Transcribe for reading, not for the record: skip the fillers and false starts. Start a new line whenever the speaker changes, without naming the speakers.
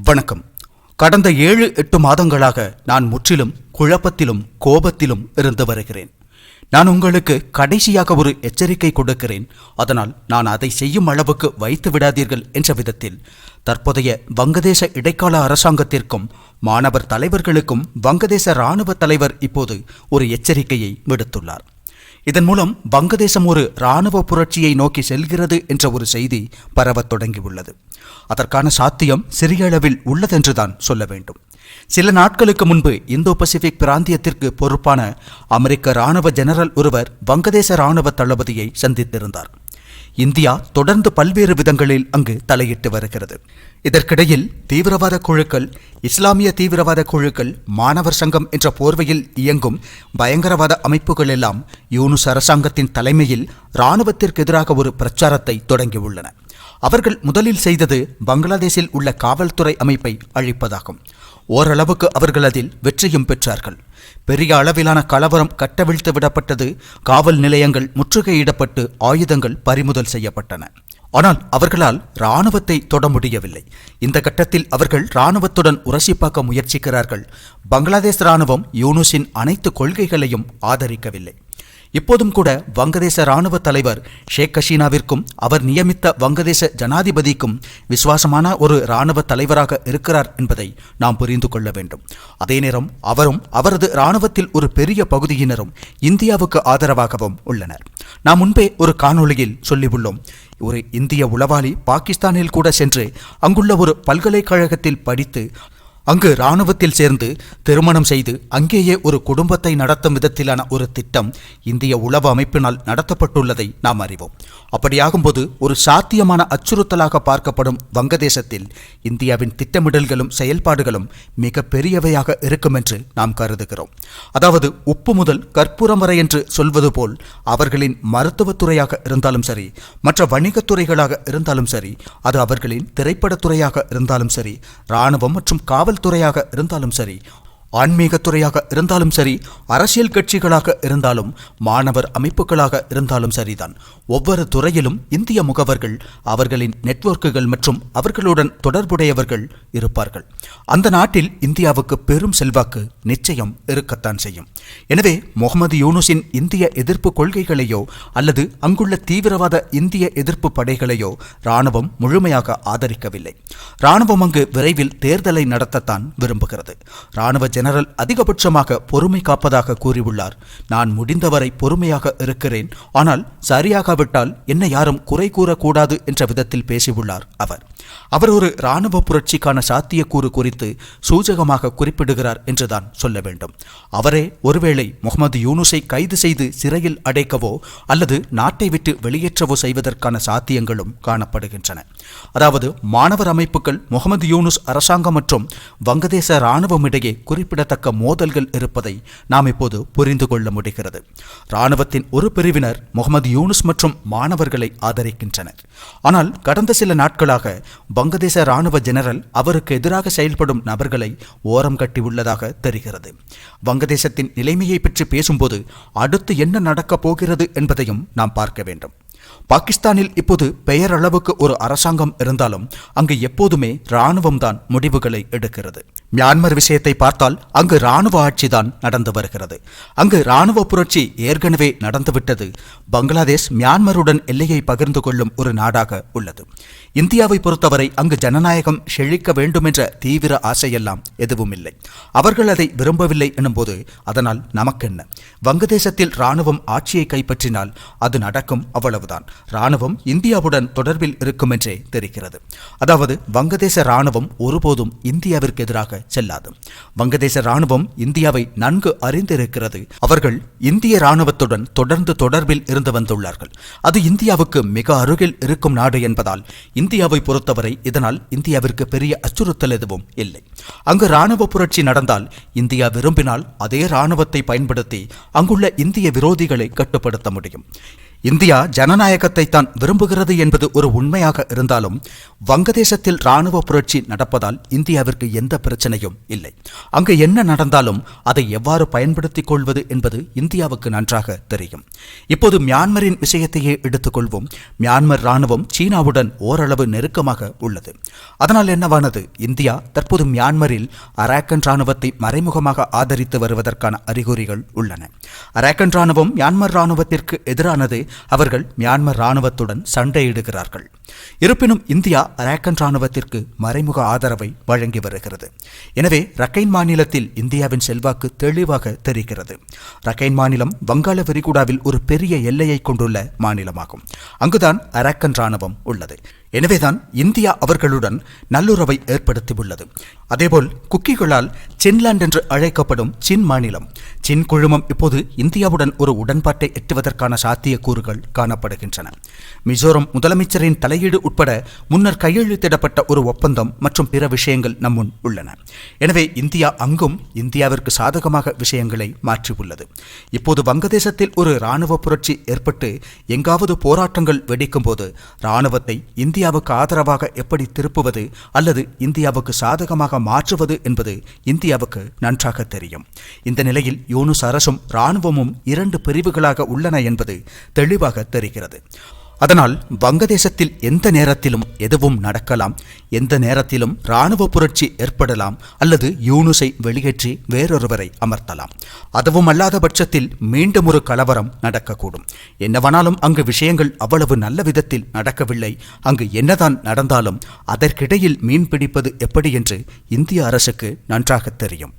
வணக்கம். கடந்த 7-8 மாதங்களாக நான் முற்றிலும் குழப்பத்திலும் கோபத்திலும் இருந்து வருகிறேன். நான் உங்களுக்கு கடைசியாக ஒரு எச்சரிக்கை கொடுக்கிறேன். அதனால் நான் அதை செய்யும் அளவுக்கு வைத்து விடாதீர்கள் என்ற விதத்தில் தற்போதைய வங்கதேச இடைக்கால அரசாங்கத்திற்கும் மாணவர் தலைவர்களுக்கும் வங்கதேச இராணுவ தலைவர் இப்போது ஒரு எச்சரிக்கையை விடுத்துள்ளார். இதன் மூலம் வங்கதேசம் ஒரு இராணுவ புரட்சியை நோக்கி செல்கிறது என்ற ஒரு செய்தி பரவத் தொடங்கியுள்ளது. அதற்கான சாத்தியம் சிறிய அளவில் உள்ளதென்றுதான் சொல்ல வேண்டும். சில நாட்களுக்கு முன்பு இந்தோ பசிபிக் பிராந்தியத்திற்கு பொறுப்பான அமெரிக்க இராணுவ ஜெனரல் ஒருவர் வங்கதேச இராணுவ தளபதியை சந்தித்திருந்தார். இந்தியா தொடர்ந்து பல்வேறு விதங்களில் அங்கு தலையிட்டு வருகிறது. இதற்கிடையில் தீவிரவாத குழுக்கள், இஸ்லாமிய தீவிரவாத குழுக்கள், மாணவர் சங்கம் என்ற போர்வையில் இயங்கும் பயங்கரவாத அமைப்புகள் எல்லாம் யூனுஸ் அரசாங்கத்தின் தலைமையில் இராணுவத்திற்கு எதிராக ஒரு பிரச்சாரத்தை தொடங்கியுள்ளன. அவர்கள் முதலில் செய்தது பங்களாதேஷில் உள்ள காவல்துறை அமைப்பை அழிப்பதாகும். ஓரளவுக்கு அவர்கள் அதில் வெற்றியும் பெற்றார்கள். பெரிய அளவிலான கலவரம் கட்டவிழ்த்து விடப்பட்டது. காவல் நிலையங்கள் முற்றுகையிடப்பட்டு ஆயுதங்கள் பறிமுதல் செய்யப்பட்டன. ஆனால் அவர்களால் இராணுவத்தை தொட முடியவில்லை. இந்த கட்டத்தில் அவர்கள் இராணுவத்துடன் உரசி பார்க்க முயற்சிக்கிறார்கள். பங்களாதேஷ் இராணுவம் யூனுஸின் அனைத்து கொள்கைகளையும் ஆதரிக்கவில்லை. இப்போதும் கூட வங்கதேச இராணுவ தலைவர் ஷேக் ஹசீனாவிற்கும் அவர் நியமித்த வங்கதேச ஜனாதிபதிக்கும் விசுவாசமான ஒரு இராணுவ தலைவராக இருக்கிறார் என்பதை நாம் புரிந்து கொள்ள வேண்டும். அதே நேரம் அவரும் அவரது இராணுவத்தில் ஒரு பெரிய பகுதியினரும் இந்தியாவுக்கு ஆதரவாகவும் உள்ளனர். நாம் முன்பே ஒரு காணொளியில் சொல்லியுள்ளோம். ஒரு இந்திய உளவாளி பாகிஸ்தானில் கூட சென்று அங்குள்ள ஒரு பல்கலைக்கழகத்தில் படித்து அங்கு இராணுவத்தில் சேர்ந்து திருமணம் செய்து அங்கேயே ஒரு குடும்பத்தை நடத்தும் விதத்திலான ஒரு திட்டம் இந்திய உளவு அமைப்பினால் நடத்தப்பட்டுள்ளதை நாம் அறிவோம். அப்படியாகும்போது ஒரு சாத்தியமான அச்சுறுத்தலாக பார்க்கப்படும் வங்கதேசத்தில் இந்தியாவின் திட்டமிடல்களும் செயல்பாடுகளும் மிக பெரியவையாக இருக்கும் என்று நாம் கருதுகிறோம். அதாவது உப்பு முதல் கற்பூரம் வரை என்று சொல்வது போல் அவர்களின் மருத்துவத்துறையாக இருந்தாலும் சரி, மற்ற வணிகத்துறைகளாக இருந்தாலும் சரி, அது அவர்களின் திரைப்படத்துறையாக இருந்தாலும் சரி, இராணுவம் மற்றும் காவல்துறையாக இருந்தாலும் சரி, ஆன்மீகத்துறையாக இருந்தாலும் சரி, அரசியல் கட்சிகளாக இருந்தாலும், மாணவர் அமைப்புகளாக இருந்தாலும் சரிதான், ஒவ்வொரு துறையிலும் இந்திய முகவர்கள், அவர்களின் நெட்வொர்க்குகள் மற்றும் அவர்களுடன் தொடர்புடையவர்கள் இருப்பார்கள். அந்த நாட்டில் இந்தியாவுக்கு பெரும் செல்வாக்கு நிச்சயம் இருக்கத்தான் செய்யும். எனவே முகமது யூனுஸின் இந்திய எதிர்ப்பு கொள்கைகளையோ அல்லது அங்குள்ள தீவிரவாத இந்திய எதிர்ப்பு படைகளையோ இராணுவம் முழுமையாக ஆதரிக்கவில்லை. இராணுவம் அங்கு விரைவில் தேர்தலை நடத்தத்தான் விரும்புகிறது. இராணுவ ஜெனரல் அதிகபட்சமாக பொறுமை காப்பதாக கூறியுள்ளார். நான் முடிந்தவரை பொறுமையாக இருக்கிறேன், ஆனால் சரியாகாவிட்டால் என்னை யாரும் குறை கூறக்கூடாது என்ற விதத்தில் பேசியுள்ளார் அவர் ஒரு இராணுவ புரட்சிக்கான சாத்தியக்கூறு குறித்து சூசகமாக குறிப்பிடுகிறார் என்றுதான் சொல்ல வேண்டும். அவரே ஒருவேளை முகமது யூனுஸை கைது செய்து சிறையில் அடைக்கவோ அல்லது நாட்டை விட்டு வெளியேற்றவோ செய்வதற்கான சாத்தியங்களும் காணப்படுகின்றன. அதாவது மாணவர் அமைப்புகள், முகமது யூனுஸ் அரசாங்கம் மற்றும் வங்கதேச இராணுவம் இடையே குறிப்பிடத்தக்க மோதல்கள் இருப்பதை நாம் இப்போது புரிந்து கொள்ள முடிகிறது. இராணுவத்தின் ஒரு பிரிவினர் முகமது யூனுஸ் மற்றும் மாணவர்களை ஆதரிக்கின்றனர். ஆனால் கடந்த சில நாட்களாக வங்கதேச இராணுவ ஜெனரல் அவருக்கு எதிராக செயல்படும் நபர்களை ஓரம் கட்டியுள்ளதாக தெரிகிறது. வங்கதேசத்தின் நிலைமையை பற்றி பேசும்போது அடுத்து என்ன நடக்கப் போகிறது என்பதையும் நாம் பார்க்க வேண்டும். பாகிஸ்தானில் இப்போது பெயரளவுக்கு ஒரு அரசாங்கம் இருந்தாலும் அங்கு எப்போதுமே இராணுவம் தான் முடிவுகளை எடுக்கிறது. மியான்மர் விஷயத்தை பார்த்தால் அங்கு இராணுவ ஆட்சிதான் நடந்து வருகிறது. அங்கு இராணுவ புரட்சி ஏற்கனவே நடந்துவிட்டது. பங்களாதேஷ் மியான்மருடன் எல்லையை பகிர்ந்து கொள்ளும் ஒரு நாடாக உள்ளது. இந்தியாவை பொறுத்தவரை அங்கு ஜனநாயகம் செழிக்க வேண்டும் என்ற தீவிர ஆசையெல்லாம் எதுவும் இல்லை. அவர்கள் அதை விரும்பவில்லை எனும்போது அதனால் நமக்கென்ன? வங்கதேசத்தில் இராணுவம் ஆட்சியை கைப்பற்றினால் அது நடக்கும், அவ்வளவுதான். இராணுவம் இந்தியாவுடன் தொடர்பில் இருக்கும் என்றே தெரிகிறது. அதாவது வங்கதேச இராணுவம் ஒருபோதும் இந்தியாவிற்கு எதிராக செல்லாது. வங்கதேச இராணுவம் இந்தியாவை நன்கு அறிந்திருக்கிறது. அவர்கள் இந்திய இராணுவத்துடன் தொடர்ந்து தொடர்பில் இருந்து வந்துள்ளார்கள். அது இந்தியாவுக்கு மிக அருகில் இருக்கும் நாடு என்பதால் இந்தியாவை பொறுத்தவரை இதனால் இந்தியாவிற்கு பெரிய அச்சுறுத்தல் எதுவும் இல்லை. அங்கு இராணுவ புரட்சி நடந்தால் இந்தியா விரும்பினால் அதே இராணுவத்தை பயன்படுத்தி அங்குள்ள இந்திய விரோதிகளை கட்டுப்படுத்த முடியும். இந்தியா ஜனநாயகத்தை தான் விரும்புகிறது என்பது ஒரு உண்மையாக இருந்தாலும் வங்கதேசத்தில் இராணுவ புரட்சி நடப்பதால் இந்தியாவிற்கு எந்த பிரச்சனையும் இல்லை. அங்கு என்ன நடந்தாலும் அதை எவ்வாறு பயன்படுத்திக் கொள்வது என்பது இந்தியாவுக்கு நன்றாக தெரியும். இப்போது மியான்மரின் விஷயத்தையே எடுத்துக்கொள்வோம். மியான்மர் இராணுவம் சீனாவுடன் ஓரளவு நெருக்கமாக உள்ளது. அதனால் என்னவானது? இந்தியா தற்போது மியான்மரில் அராக்கன் இராணுவத்தை மறைமுகமாக ஆதரித்து வருவதற்கான அறிகுறிகள் உள்ளன. அராக்கன் இராணுவம் மியான்மர் இராணுவத்திற்கு எதிரானது. அவர்கள் மியான்மர் இராணுவத்துடன் சண்டையிடுகிறார்கள். இருப்பினும் இந்தியா அராக்கன் இராணுவத்திற்கு மறைமுக ஆதரவை வழங்கி வருகிறது. எனவே ரக்கைன் மாநிலத்தில் இந்தியாவின் செல்வாக்கு தெளிவாக தெரிகிறது. ரக்கைன் மாநிலம் வங்காள விரிகுடாவில் ஒரு பெரிய எல்லையை கொண்டுள்ள மாநிலமாகும். அங்குதான் அராக்கன் இராணுவம் உள்ளது. எனவேதான் இந்தியா அவர்களுடன் நல்லுறவை ஏற்படுத்தியுள்ளது. அதேபோல் குக்கிகளால் சின்லாந்து என்று அழைக்கப்படும் சின் மாநிலம், சின் குழுமம் இப்போது இந்தியாவுடன் ஒரு உடன்பாட்டை எட்டுவதற்கான சாத்தியக்கூறுகள் காணப்படுகின்றன. மிசோரம் முதலமைச்சரின் தலையீடு உட்பட முன்னர் கையெழுத்திடப்பட்ட ஒரு ஒப்பந்தம் மற்றும் பிற விஷயங்கள் நம்முன் உள்ளன. எனவே இந்தியா அங்கும் இந்தியாவிற்கு சாதகமாக விஷயங்களை மாற்றியுள்ளது. இப்போது வங்கதேசத்தில் ஒரு இராணுவ புரட்சி ஏற்பட்டு எங்காவது போராட்டங்கள் வெடிக்கும் போது இராணுவத்தை இந்தியாவுக்கு ஆதரவாக எப்படி திருப்புவது அல்லது இந்தியாவுக்கு சாதகமாக மாற்றுவது என்பது இந்தியாவுக்கு நன்றாக தெரியும். இந்த நிலையில் யூனுஸ் அரசும் இராணுவமும் 2 பிரிவுகளாக உள்ளன என்பது தெளிவாக தெரிகிறது. அதனால் வங்கதேசத்தில் எந்த நேரத்திலும் எதுவும் நடக்கலாம். எந்த நேரத்திலும் இராணுவ புரட்சி ஏற்படலாம் அல்லது யூனுஸை வெளியேற்றி வேறொருவரை அமர்த்தலாம். அதுவும் அல்லாத பட்சத்தில் மீண்டும் ஒரு கலவரம் நடக்கக்கூடும். என்னவானாலும் அங்கு விஷயங்கள் அவ்வளவு நல்ல விதத்தில் நடக்கவில்லை. அங்கு என்னதான் நடந்தாலும் அதற்கிடையில் மீன் பிடிப்பது எப்படி என்று இந்திய அரசுக்கு நன்றாக தெரியும்.